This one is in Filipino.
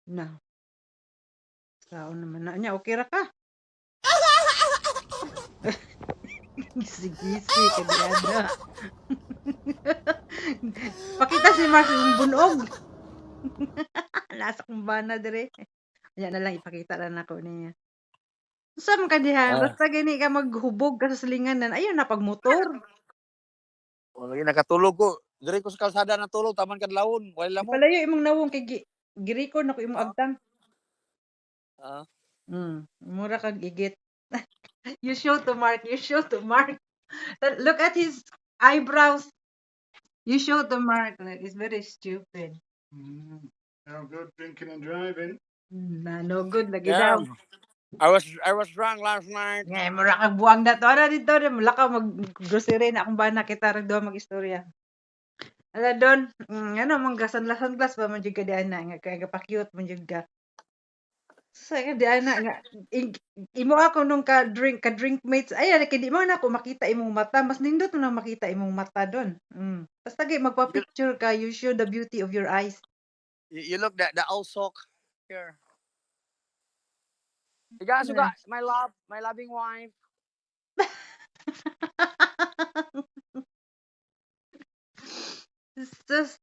Na, saon naman na niya, okay ra ka? Gisi-gisi kadiada. Pakita si Mars imong bunog. Nasa kumbana dire. Anya na lang ipakita lang nako niya. Unsa man ka diha, Ah, basta gani ka maghubog ka sa silinganan, ayaw na pagmotor. lagi nakatulog ko. Diri ko sa kalsada natulog taman kadlawon, wala lamok. Ipalayo imong nawong kay girikon ako imong Ah, agtang. ah. Mura kag igit. You show to Mark, you show to Mark. Look at his eyebrows. You show to Mark. Like, it's very stupid. No good drinking and driving. Na no good lagi Yeah. daw. I was drunk last night. Nga, mura kag buwang na to. Ano dito, mula ka mag-grocery na akong bana kita rin doon mag-istorya. Ala doon, ano, mga sunglass ba, man ka di ana, nga, kaya pa-cute, man ka. Sa ka di ana, nga, imo ako nung ka-drink mates, ay, kaya di mo na ako makita imong mata, mas nindot mo na makita imong mata doon. Basta kay You, magpa-picture ka, you show the beauty of your eyes. you look the old sock here. Higa suga, my love, my loving wife. It's just